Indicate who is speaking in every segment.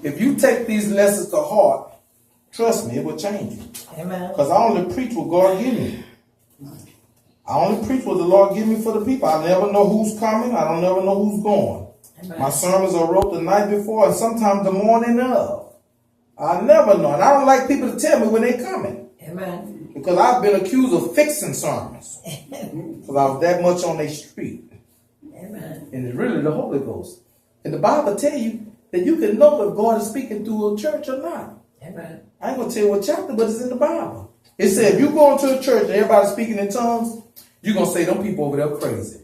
Speaker 1: If you take these lessons to heart, trust me, it will change you.
Speaker 2: Amen.
Speaker 1: Because I only preach what God give me. I only preach what the Lord give me for the people. I never know who's coming. I don't never know who's going.
Speaker 2: Amen.
Speaker 1: My sermons are wrote the night before and sometimes the morning of. I never know. And I don't like people to tell me when they're coming.
Speaker 2: Amen.
Speaker 1: Because I've been accused of fixing sermons. Because I was that much on their street.
Speaker 2: Amen.
Speaker 1: And it's really the Holy Ghost. And the Bible tell you that you can know if God is speaking through a church or not.
Speaker 2: Amen.
Speaker 1: I ain't going to tell you what chapter, but it's in the Bible. It said if you go into a church and everybody's speaking in tongues, you're going to say them people over there crazy.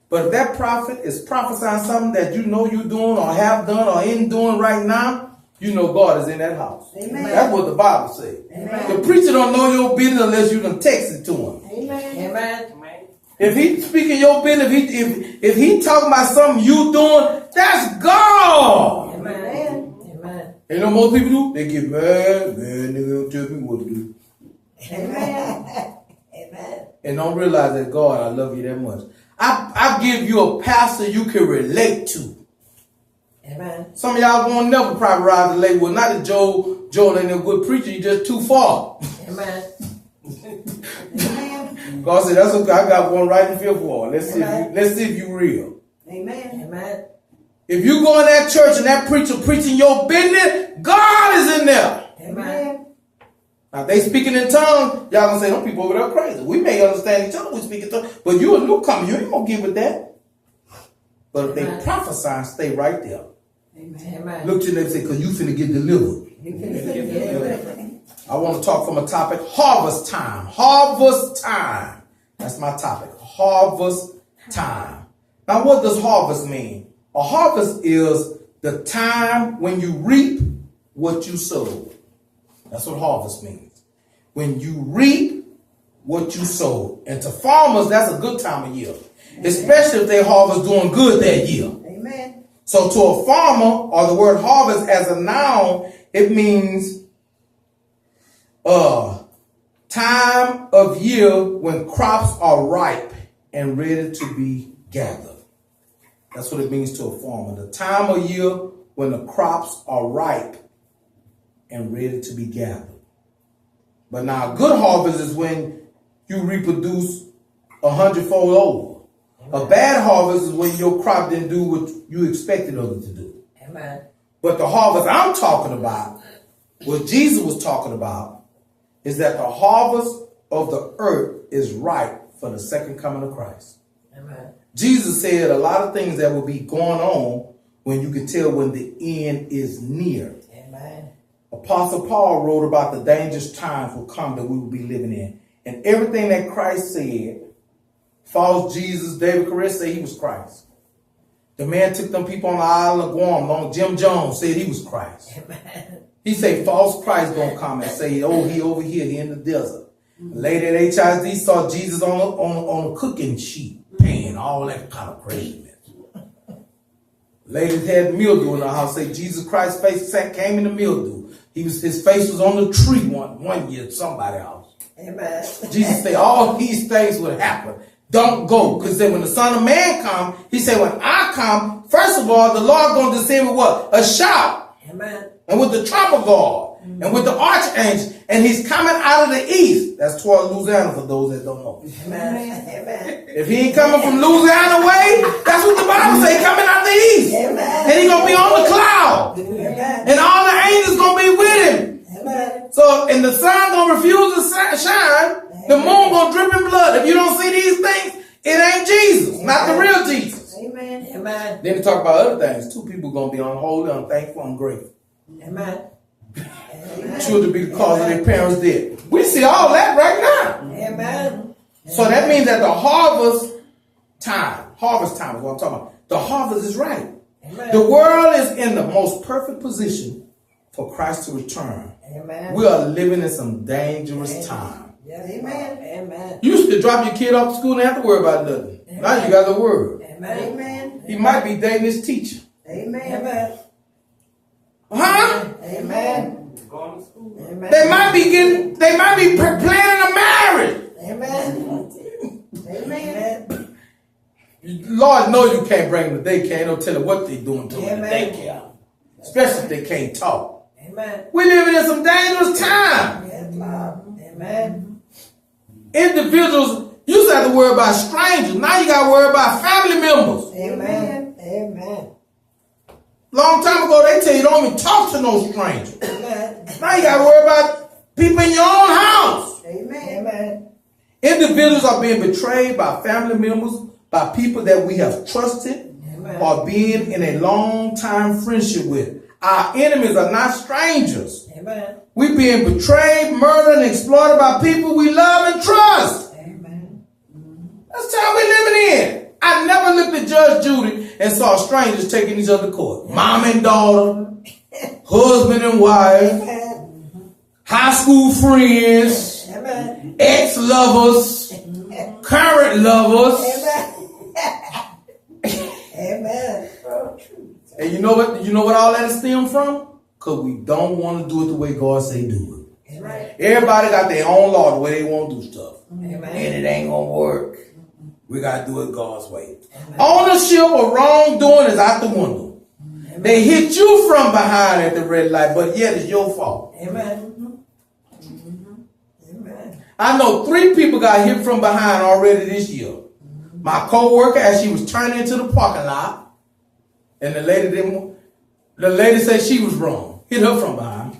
Speaker 1: But if that prophet is prophesying something that you know you're doing or have done or ain't doing right now, you know God is in that house.
Speaker 2: Amen.
Speaker 1: That's what the Bible says.
Speaker 2: Amen.
Speaker 1: The preacher don't know your business unless you done text it to him.
Speaker 2: Amen. Amen.
Speaker 1: If he speaking your business, if he talking about something you doing, that's God.
Speaker 2: Amen. Amen.
Speaker 1: You know most people do? They get mad, man, they don't tell me what to do.
Speaker 2: Amen. Amen.
Speaker 1: And don't realize that God, I love you that much. I give you a pastor you can relate to.
Speaker 2: Amen.
Speaker 1: Some of y'all won't never probably ride the label. Not that Joel ain't a good preacher, you just too far.
Speaker 2: Amen.
Speaker 1: God said, that's okay, I got one right in fifth wall. Let's see if you real.
Speaker 2: Amen. Amen.
Speaker 1: If you go in that church and that preacher preaching your business, God is in there.
Speaker 2: Amen.
Speaker 1: Now, they speaking in tongues, y'all gonna say, them people over there crazy. We may understand each other, we speak in tongues, but you a newcomer, you ain't gonna get with that. But if they prophesy, stay right there.
Speaker 2: Amen.
Speaker 1: Look to them and say, because you finna get delivered. I want to talk from a topic, harvest time. Harvest time. That's my topic, harvest time. Now, what does harvest mean? A harvest is the time when you reap what you sowed. That's what harvest means. When you reap what you sowed. And to farmers, that's a good time of year. Especially if they harvest doing good that year.
Speaker 2: Amen.
Speaker 1: So to a farmer, or the word harvest as a noun, it means time of year when crops are ripe and ready to be gathered. That's what it means to a farmer. The time of year when the crops are ripe and ready to be gathered. But now a good harvest is when you reproduce 100-fold over. Amen. A bad harvest is when your crop didn't do what you expected of it to do.
Speaker 2: Amen.
Speaker 1: But the harvest I'm talking about, what Jesus was talking about, is that the harvest of the earth is ripe for the second coming of Christ.
Speaker 2: Amen.
Speaker 1: Jesus said a lot of things that will be going on when you can tell when the end is near.
Speaker 2: Amen.
Speaker 1: Apostle Paul wrote about the dangerous times will come that we will be living in. And everything that Christ said, false Jesus, David Koresh said he was Christ. The man took them people on the island of Guam. Long Jim Jones said he was Christ.
Speaker 2: Amen.
Speaker 1: He said false Christ gonna come and say, oh, he over here, he in the desert. Lady at HID saw Jesus on a cooking sheet, pan, all that kind of craziness. Ladies had mildew in the house. Say Jesus Christ's face came in the mildew. His face was on the tree one year at somebody's house.
Speaker 2: Amen.
Speaker 1: Jesus said all these things would happen. Don't go. Because when the Son of Man come, he said, when I come, first of all, the Lord going to descend with what? A shout.
Speaker 2: Amen.
Speaker 1: And with the trumpet God. And with the archangel. And he's coming out of the east. That's toward Louisiana for those that don't know.
Speaker 2: Amen. Amen.
Speaker 1: If he ain't coming from Louisiana way, that's what the Bible say, coming out the east.
Speaker 2: Amen.
Speaker 1: And he's going to be on the cloud.
Speaker 2: Amen.
Speaker 1: And all the angels going to be with him.
Speaker 2: Amen.
Speaker 1: So, and the sun going to refuse to shine. The moon going to drip in blood. If you don't see these things, it ain't Jesus. Not the real Jesus.
Speaker 2: Amen. Amen.
Speaker 1: Then they talk about other things. Two people going to be unholy, unthankful, ungrateful.
Speaker 2: Amen.
Speaker 1: Children be the cause of their parents' death. We see all that right now.
Speaker 2: Amen.
Speaker 1: So that means that the harvest time is what I'm talking about. The harvest is right.
Speaker 2: Amen.
Speaker 1: The world is in the most perfect position for Christ to return.
Speaker 2: Amen.
Speaker 1: We are living in some dangerous time.
Speaker 2: Yes. Amen. Amen.
Speaker 1: You used to drop your kid off to school and have to worry about nothing.
Speaker 2: Amen.
Speaker 1: Now you got to worry.
Speaker 2: Amen. Amen.
Speaker 1: He might be dating his teacher.
Speaker 2: Amen. Amen.
Speaker 1: Huh?
Speaker 2: Amen. Going to school. Amen.
Speaker 1: They might be planning a marriage.
Speaker 2: Amen. Amen.
Speaker 1: Lord know you can't bring them to daycare. Don't tell them what they doing to them in daycare. especially if they can't talk.
Speaker 2: Amen.
Speaker 1: We're living in some dangerous times.
Speaker 2: Yes, Lord. Amen.
Speaker 1: Individuals used to have to worry about strangers. Now you got to worry about family members.
Speaker 2: Amen. Amen.
Speaker 1: Long time ago, they tell you don't even talk to no stranger.
Speaker 2: Amen.
Speaker 1: Now you got to worry about people in your own house.
Speaker 2: Amen. Amen.
Speaker 1: Individuals are being betrayed by family members, by people that we have trusted or been in a long time friendship with. Our enemies are not strangers.
Speaker 2: Amen.
Speaker 1: We're being betrayed, murdered, and exploited by people we love and trust.
Speaker 2: Amen.
Speaker 1: That's the time we're living in. I never looked at Judge Judy and saw strangers taking each other to court. Mom and daughter, husband and wife, high school friends, ex-lovers, current lovers.
Speaker 2: Amen.
Speaker 1: And you know what? You know what all that stems from? Because we don't want to do it the way God say do it.
Speaker 2: Right.
Speaker 1: Everybody got their own law the way they want to do stuff.
Speaker 2: Amen.
Speaker 1: And it ain't going to work. We got to do it God's way. Ownership of wrongdoing is out the window.
Speaker 2: Amen.
Speaker 1: They hit you from behind at the red light, but yet it's your fault.
Speaker 2: Amen. Amen.
Speaker 1: I know 3 people got hit from behind already this year. My co-worker, as she was turning into the parking lot, and the lady said she was wrong. Hit her from behind.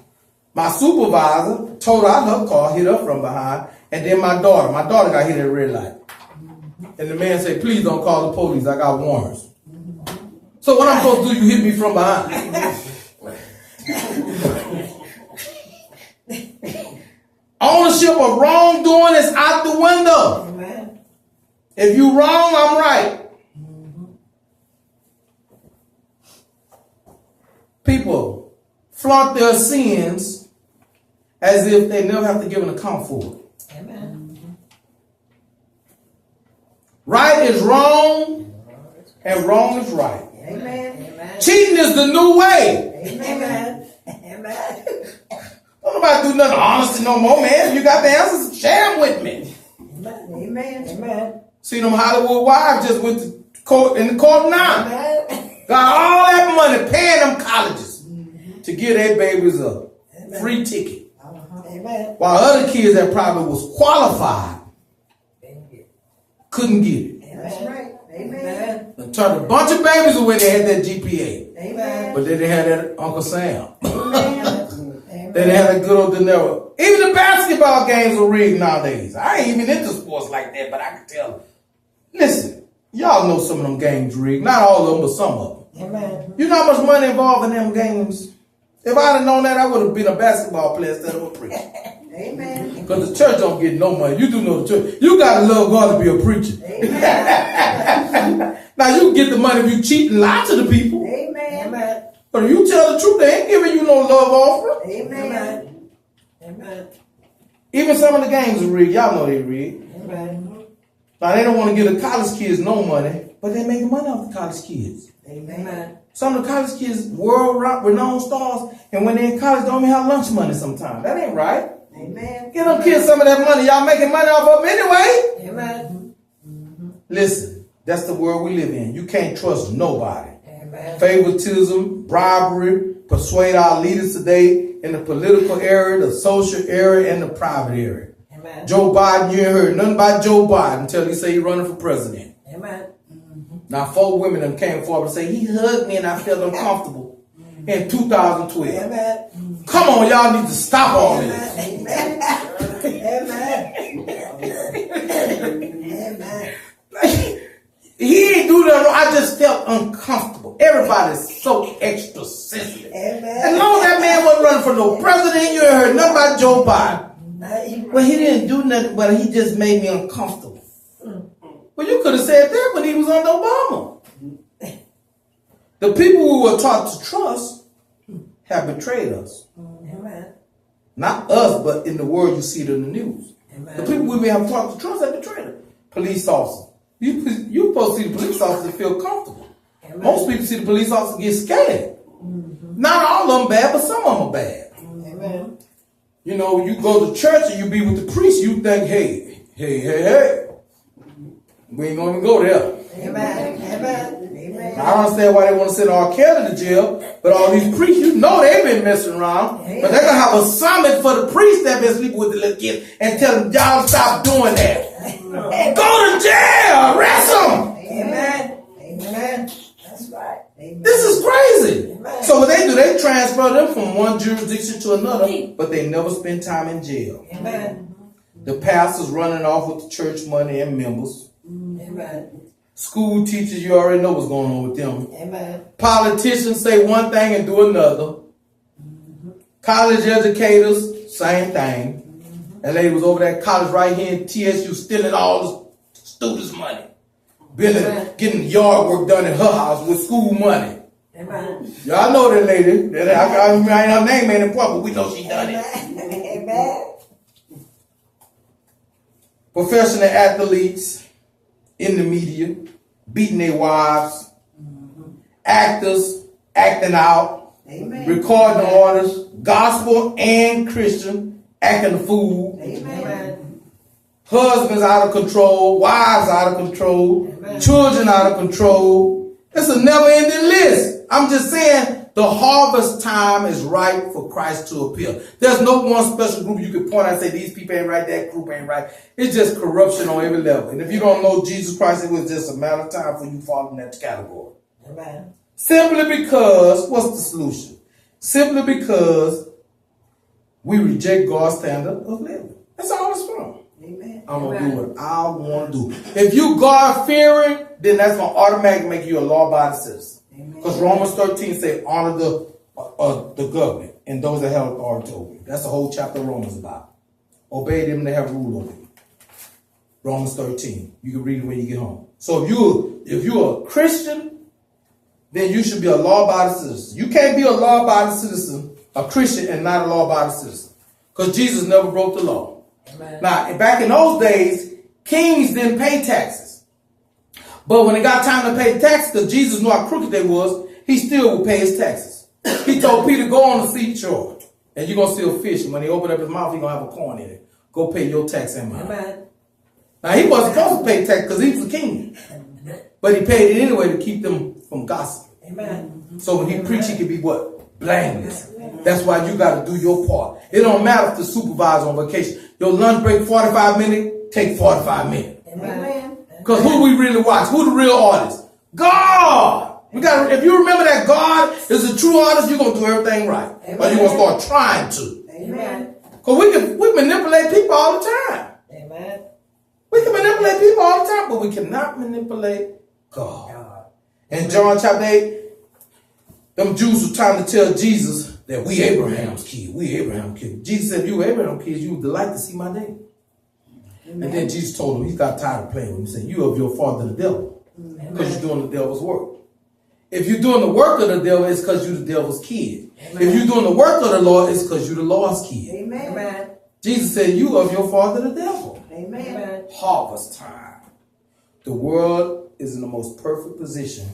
Speaker 1: My supervisor told her out her car, hit her from behind. And then my daughter got hit at a red light. And the man said, please don't call the police. I got warrants. So what I'm supposed to do, you hit me from behind. Ownership of wrongdoing is out the window.
Speaker 2: Amen.
Speaker 1: If you wrong, I'm right. People flaunt their sins as if they never have to give an account for it.
Speaker 2: Amen.
Speaker 1: Right is wrong, and wrong is right.
Speaker 2: Amen.
Speaker 1: Cheating is the new way.
Speaker 2: Amen. Amen.
Speaker 1: Don't nobody do nothing honest no more, man. You got the answers, share them with me.
Speaker 2: Amen. Amen.
Speaker 1: See, them Hollywood wives just went to court in the court now.
Speaker 2: Amen.
Speaker 1: Got all that money paying them colleges to give their babies a free ticket.
Speaker 2: Amen.
Speaker 1: While other kids that probably was qualified couldn't get it.
Speaker 2: That's right. Amen.
Speaker 1: And turned a bunch of babies away. They had that GPA.
Speaker 2: Amen.
Speaker 1: But they didn't have that Uncle Sam.
Speaker 2: Amen.
Speaker 1: They didn't have that good old De Niro. Even the basketball games are rigged nowadays. I ain't even into sports like that, but I can tell. Listen, y'all know some of them games rigged. Not all of them, but some of them.
Speaker 2: Amen.
Speaker 1: You know how much money involved in them games? If I'd have known that, I would have been a basketball player instead of a preacher.
Speaker 2: Amen.
Speaker 1: Because the church don't get no money. You do know the church. You got to love God to be a preacher.
Speaker 2: Amen.
Speaker 1: Now, you can get the money if you cheat and lie to the people.
Speaker 2: Amen. Amen.
Speaker 1: But if you tell the truth, they ain't giving you no love offering.
Speaker 2: Amen. Amen.
Speaker 1: Even some of the games are rigged. Y'all know they rigged.
Speaker 2: Amen.
Speaker 1: Now, they don't want to give the college kids no money, but they make money off the college kids.
Speaker 2: Amen.
Speaker 1: Some of the college kids, world-renowned stars, and when they're in college, don't even have lunch money sometimes. That ain't right.
Speaker 2: Amen.
Speaker 1: Give them kids some of that money. Y'all making money off of them anyway.
Speaker 2: Amen.
Speaker 1: Listen, that's the world we live in. You can't trust nobody.
Speaker 2: Amen.
Speaker 1: Favoritism, bribery, persuade our leaders today in the political area, the social area, and the private area.
Speaker 2: Amen.
Speaker 1: Joe Biden, you ain't heard nothing about Joe Biden until he say he running for president.
Speaker 2: Amen.
Speaker 1: Now, 4 women them came forward and say, he hugged me and I felt uncomfortable in 2012.
Speaker 2: Amen.
Speaker 1: Come on, y'all need to stop all this.
Speaker 2: Amen. Amen.
Speaker 1: He ain't do that. I just felt uncomfortable. Everybody's so extra sensitive.
Speaker 2: Amen.
Speaker 1: As long as that man wasn't running for no president, you ain't heard nothing about Joe Biden. Well, he didn't do nothing, but he just made me uncomfortable. Well, you could have said that when he was under Obama. The people we were taught to trust have betrayed us.
Speaker 2: Amen.
Speaker 1: Not us, but in the world you see it in the news.
Speaker 2: Amen.
Speaker 1: The people we have taught to trust have betrayed us. Police officers. You supposed to see the police officers and feel comfortable.
Speaker 2: Amen.
Speaker 1: Most people see the police officers get scared. Not all of them bad, but some of them are bad.
Speaker 2: Amen.
Speaker 1: You know, you go to church and you be with the priest, you think, hey. We ain't gonna go there.
Speaker 2: Amen. Amen.
Speaker 1: Now, I don't understand why they want to send R. Kelly to jail, but all these priests, you know they've been messing around. But they're going to have a summit for the priests that been sleeping with the little kids and tell them, y'all stop doing that. Go to jail, arrest them.
Speaker 2: Amen. Amen. That's right. Amen.
Speaker 1: This is crazy.
Speaker 2: Amen.
Speaker 1: So what they do, they transfer them from one jurisdiction to another, but they never spend time in jail.
Speaker 2: Amen.
Speaker 1: The pastors running off with the church money and members.
Speaker 2: Amen.
Speaker 1: School teachers, you already know what's going on with them.
Speaker 2: Amen.
Speaker 1: Politicians say one thing and do another. College educators, same thing. That lady was over that college right here in TSU stealing all the students' money. Getting yard work done at her house with school money.
Speaker 2: Amen.
Speaker 1: Y'all know that lady. Her name ain't important, but we know she done it.
Speaker 2: Amen.
Speaker 1: Professional athletes in the media, beating their wives, actors acting out,
Speaker 2: Amen.
Speaker 1: recording artists, gospel and Christian acting a fool,
Speaker 2: Amen.
Speaker 1: husbands out of control, wives out of control,
Speaker 2: Amen.
Speaker 1: children out of control. It's a never-ending list. I'm just saying the harvest time is right for Christ to appear. There's no one special group you can point out and say these people ain't right, that group ain't right. It's just corruption on every level. And if you don't know Jesus Christ, it was just a matter of time for you falling in that category.
Speaker 2: Amen.
Speaker 1: Simply because, what's the solution? Simply because we reject God's standard of living. That's all it's from.
Speaker 2: Amen.
Speaker 1: I'm going to do what I want to do. If you God-fearing, then that's going to automatically make you a law-abiding citizen. Because Romans 13 say honor the government and those that have authority over you. That's the whole chapter of Romans about. Obey them that have rule over you. Romans 13. You can read it when you get home. So if you're a Christian, then you should be a law-abiding citizen. You can't be a law-abiding citizen, a Christian, and not a law-abiding citizen. Because Jesus never broke the law.
Speaker 2: Amen.
Speaker 1: Now, back in those days, kings didn't pay taxes. But when it got time to pay taxes, because Jesus knew how crooked they was, he still would pay his taxes. He told Peter, go on the seashore, and you're going to see a fish. And when he opened up his mouth, he's going to have a coin in it. Go pay your tax and mine.
Speaker 2: Amen.
Speaker 1: Now, he wasn't supposed to pay tax because he was a king. But he paid it anyway to keep them from gossip.
Speaker 2: Amen.
Speaker 1: So when he preached, he could be what? Blameless. That's why you got to do your part. It don't matter if the supervisor's on vacation. Your lunch break 45 minutes, take 45 minutes.
Speaker 2: Amen.
Speaker 1: Because who we really watch? Who the real artist? God! If you remember that God is a true artist, you're going to do everything right.
Speaker 2: Amen.
Speaker 1: Or you're going to start trying to.
Speaker 2: Amen.
Speaker 1: Because we manipulate people all the time.
Speaker 2: Amen.
Speaker 1: We can manipulate people all the time, but we cannot manipulate God. In John chapter 8, them Jews were trying to tell Jesus that we Abraham's kids. We Abraham's kids. Jesus said, if you were Abraham's kids, you would delight to see my day. And then Jesus told him, he got tired of playing with him. He said, you of your father the devil. Because you're doing the devil's work. If you're doing the work of the devil, it's because you're the devil's kid. Amen. If you're doing the work of the Lord, it's because you're the Lord's kid.
Speaker 2: Amen.
Speaker 1: Jesus said, you of your father the devil.
Speaker 2: Amen.
Speaker 1: Harvest time. The world is in the most perfect position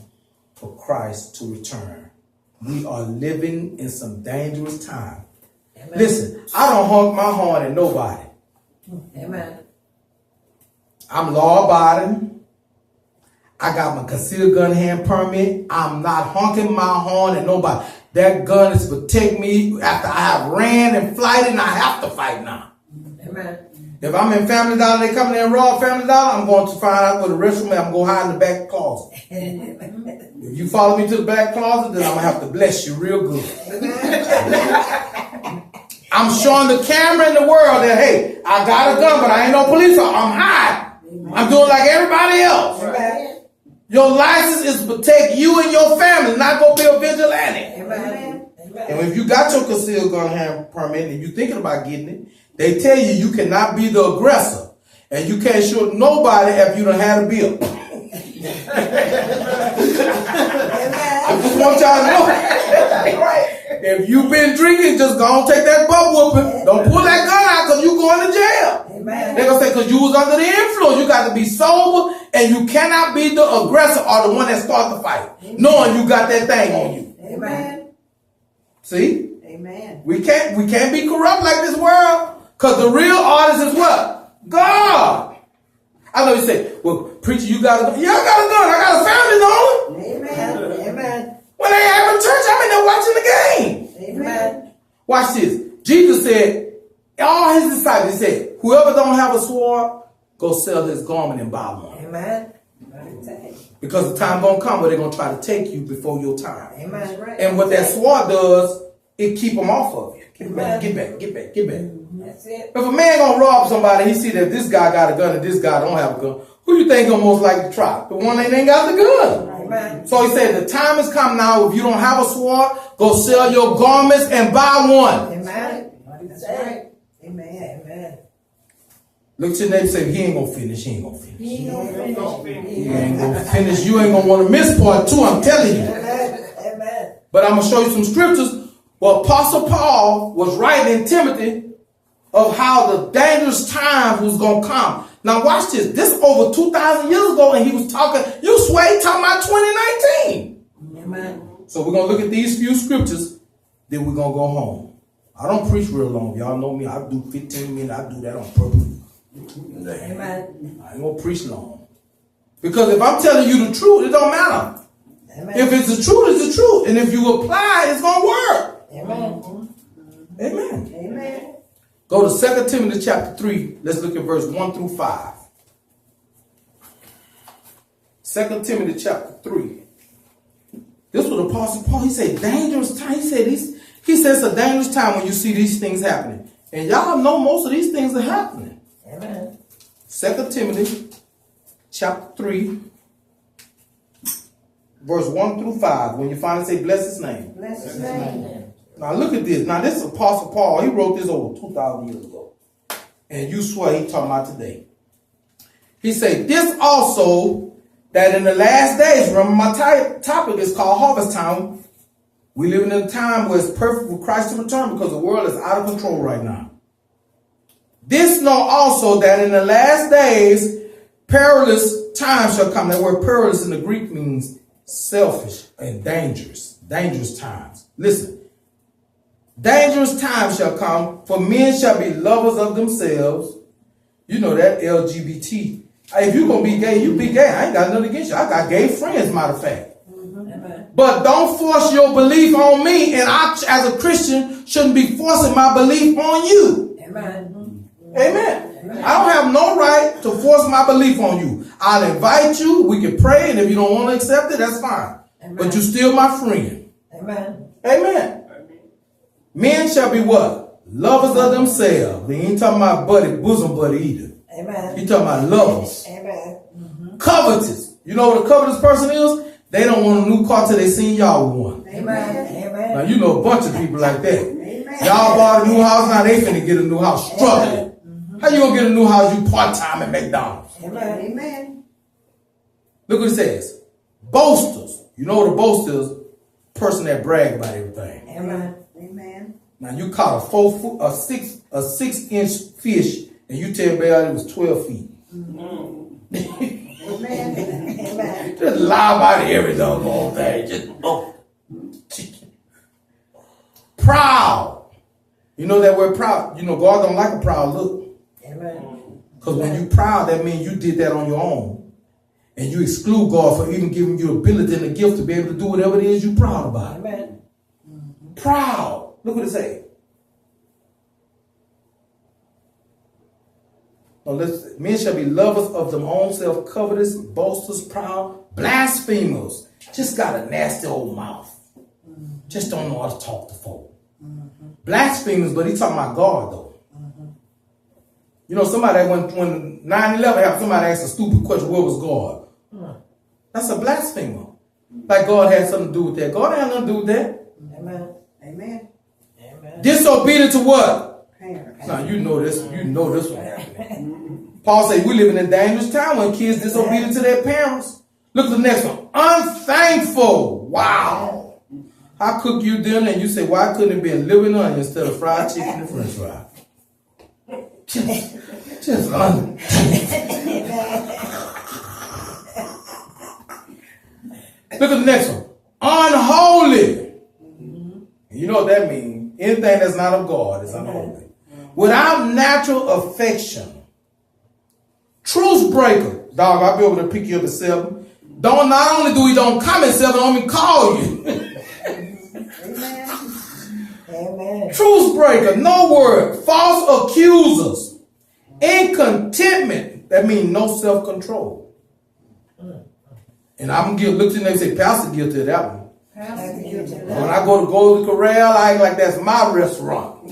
Speaker 1: for Christ to return. We are living in some dangerous time. Amen. Listen, I don't honk my horn at nobody.
Speaker 2: Amen.
Speaker 1: I'm law-abiding. I got my concealed gun hand permit. I'm not honking my horn at nobody. That gun is to protect me after I have ran and flighted, and I have to fight now.
Speaker 2: Amen.
Speaker 1: If I'm in Family Dollar, they come in and rob Family Dollar, I'm going to find out where the rest of me, I'm going to hide in the back closet. If you follow me to the back closet, then I'm going to have to bless you real good. I'm showing the camera in the world that, hey, I got a gun, but I ain't no police officer. I'm high. I'm doing like everybody else.
Speaker 2: Amen.
Speaker 1: Your license is to protect you and your family, not go be a vigilante.
Speaker 2: Amen.
Speaker 1: And if you got your concealed gun hand permit and you're thinking about getting it, they tell you you cannot be the aggressor. And you can't shoot nobody if you done had a bill. I just want y'all to know. If you've been drinking, just go and take that butt whooping. Don't pull that gun out because you going to jail.
Speaker 2: Amen.
Speaker 1: They're going to say because you was under the influence. You got to be sober and you cannot be the aggressor or the one that started the fight. Amen. Knowing you got that thing on you.
Speaker 2: Amen.
Speaker 1: See?
Speaker 2: Amen.
Speaker 1: We can't be corrupt like this world because the real artist is what? God. I know you say, well, preacher, you got a gun. Yeah, I got a gun. I got a family, don't I?
Speaker 2: Amen. Amen.
Speaker 1: When they having church, I'm in there watching the game.
Speaker 2: Amen.
Speaker 1: Watch this. Jesus said, all his disciples, he said, whoever don't have a sword, go sell his garment and buy one.
Speaker 2: Amen.
Speaker 1: Because the time gonna come where they're gonna try to take you before your time.
Speaker 2: Amen. Right.
Speaker 1: And what that sword does, it keep them off of you. Get back, get back, get back, get back.
Speaker 2: That's it.
Speaker 1: If a man gonna rob somebody, he see that this guy got a gun and this guy don't have a gun, who you think gonna most likely try? The one that ain't got the gun.
Speaker 2: Amen.
Speaker 1: So he said, the time has come now. If you don't have a sword, go sell your garments and buy one.
Speaker 2: Amen. That's right. Amen. Amen.
Speaker 1: Look at your neighbor and say, he ain't gonna finish. He ain't gonna finish.
Speaker 2: He ain't gonna finish.
Speaker 1: He ain't gonna finish. You ain't gonna want to miss part two, I'm telling you.
Speaker 2: Amen. Amen.
Speaker 1: But I'm gonna show you some scriptures where Apostle Paul was writing in Timothy of how the dangerous times was gonna come. Now watch this. This over 2,000 years ago, and he was talking. You swear he talking about 2019.
Speaker 2: Amen.
Speaker 1: So we're gonna look at these few scriptures. Then we're gonna go home. I don't preach real long. Y'all know me. I do 15 minutes. I do that on purpose.
Speaker 2: Amen.
Speaker 1: I ain't gonna preach long. Because if I'm telling you the truth, it don't matter.
Speaker 2: Amen.
Speaker 1: If it's the truth, it's the truth. And if you apply, it's gonna work.
Speaker 2: Amen.
Speaker 1: Amen.
Speaker 2: Amen.
Speaker 1: Go to 2 Timothy chapter 3. Let's look at verse 1 through 5. 2 Timothy chapter 3. This was Apostle Paul. He said, dangerous time. He said it's a dangerous time when you see these things happening. And y'all know most of these things are happening.
Speaker 2: Amen.
Speaker 1: 2 Timothy chapter 3, verse 1 through 5. When you finally say, bless his name.
Speaker 2: Bless his name.
Speaker 1: Now look at this. Now this is Apostle Paul. He wrote this over 2,000 years ago. And you swear he talking about today. He said, this also, that in the last days, remember my topic is called harvest time. We live in a time where it's perfect for Christ to return because the world is out of control right now. This know also that in the last days, perilous times shall come. That word perilous in the Greek means selfish and dangerous. Dangerous times. Listen. Dangerous times shall come, for men shall be lovers of themselves. You know that LGBT. If you're going to be gay, you be gay. I ain't got nothing against you. I got gay friends, matter of fact. But don't force your belief on me, and I, as a Christian, shouldn't be forcing my belief on you.
Speaker 2: Amen.
Speaker 1: Amen. I don't have no right to force my belief on you. I'll invite you. We can pray, and if you don't want to accept it, that's fine.
Speaker 2: Amen.
Speaker 1: But you're still my friend.
Speaker 2: Amen.
Speaker 1: Amen. Men shall be what? Lovers of themselves. He ain't talking about bosom buddy either.
Speaker 2: Amen.
Speaker 1: He talking about lovers.
Speaker 2: Amen.
Speaker 1: Covetous. You know what a covetous person is? They don't want a new car till they seen y'all with one.
Speaker 2: Amen. Amen.
Speaker 1: Now you know a bunch of people like that.
Speaker 2: Amen.
Speaker 1: Y'all bought a new house, now they finna get a new house. Struggling. How you gonna get a new house? You part-time at McDonald's.
Speaker 2: Amen. Amen.
Speaker 1: Look what it says. Boasters. You know what a boaster is? Person that brag about everything.
Speaker 2: Amen. Amen.
Speaker 1: Now you caught a 6-inch fish, and you tell everybody it was 12 feet.
Speaker 2: Amen. Amen.
Speaker 1: Just lie about every doggone thing. Just proud. You know that word proud. You know God don't like a proud look.
Speaker 2: Amen.
Speaker 1: Because when you proud, that means you did that on your own, and you exclude God for even giving you the ability and the gift to be able to do whatever it is you're proud about.
Speaker 2: Amen.
Speaker 1: Proud. Look what it say. Now men shall be lovers of their own self, covetous, boasters, proud, blasphemers. Just got a nasty old mouth. Just don't know how to talk to folk. Blasphemers, but he's talking about God though. You know, somebody when 9/11 happened, somebody asked a stupid question, where was God? That's a blasphemer. Like God had something to do with that. God had nothing to do with that.
Speaker 2: Amen. Amen. Amen.
Speaker 1: Disobedient to what?
Speaker 2: Parents.
Speaker 1: Now you know this one happening. Paul said we live in a dangerous time when kids disobedient to their parents. Look at the next one. Unthankful. Wow. I cook you dinner and you say, why couldn't it be a living onion instead of fried chicken and french fries? Just unthankful. Look at the next one. Unholy. You know what that means. Anything that's not of God is unholy. Without natural affection Truce breaker. Dog, I'll be able to pick you up at 7. Not only do he don't come at 7, don't even call you.
Speaker 2: Amen. Amen.
Speaker 1: Truce breaker, no word. False accusers. Incontentment. That means no self-control. And I'm going to look to them and say, Pastor guilty of that one. When I go to Golden Corral, I act like that's my restaurant.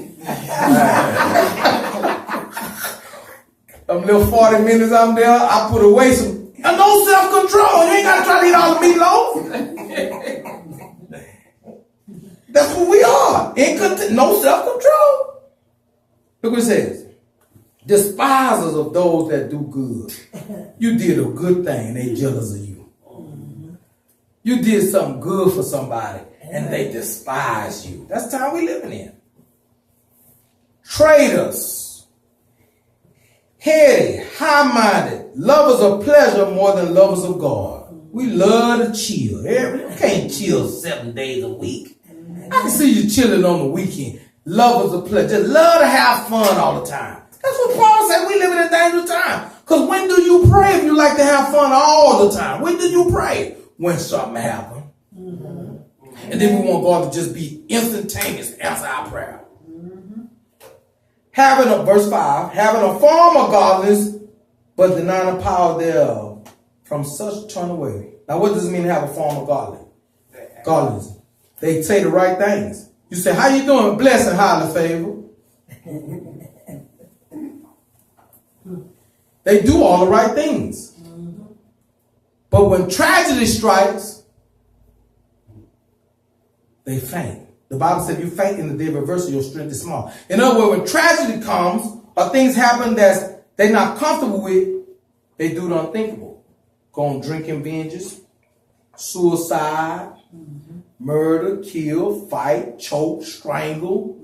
Speaker 1: Them little 40 minutes I'm there, I put away some, no self-control. You ain't got to try to eat all the meatloaf. That's what we are. No self-control. Look what it says. Despisers of those that do good. You did a good thing, they jealous of you. You did something good for somebody, and they despise you. That's the time we living in. Traitors. Heady, high-minded, lovers of pleasure more than lovers of God. We love to chill. You can't chill 7 days a week. I can see you chilling on the weekend. Lovers of pleasure. Just love to have fun all the time. That's what Paul said. We live in a dangerous time. Because when do you pray if you like to have fun all the time? When do you pray? When something happens. And then we want God to just be instantaneous, answer our prayer. Verse 5, having a form of godliness, but denying the power thereof. From such turn away. Now what does it mean to have a form of godliness? They say the right things. You say, how you doing? Blessed and highly favored. They do all the right things. But when tragedy strikes, they faint. The Bible said you faint in the day of adversity, your strength is small. In other words, when tragedy comes or things happen that they're not comfortable with, they do the unthinkable. Go on drinking binges, suicide, murder, kill, fight, choke, strangle.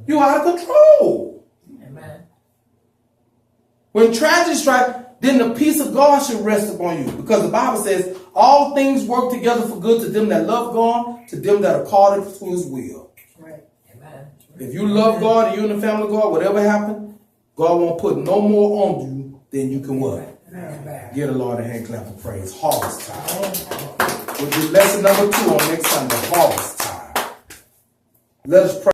Speaker 1: You're out of control.
Speaker 2: Amen.
Speaker 1: When tragedy strikes, then the peace of God should rest upon you. Because the Bible says, all things work together for good to them that love God, to them that are called to his will.
Speaker 2: Right. Amen.
Speaker 1: If you love God and you're in the family of God, whatever happened, God won't put no more on you than you can what?
Speaker 2: Amen.
Speaker 1: Give the Lord a hand clap of praise. Harvest time. We'll do lesson number 2 on next Sunday. Harvest time. Let us pray.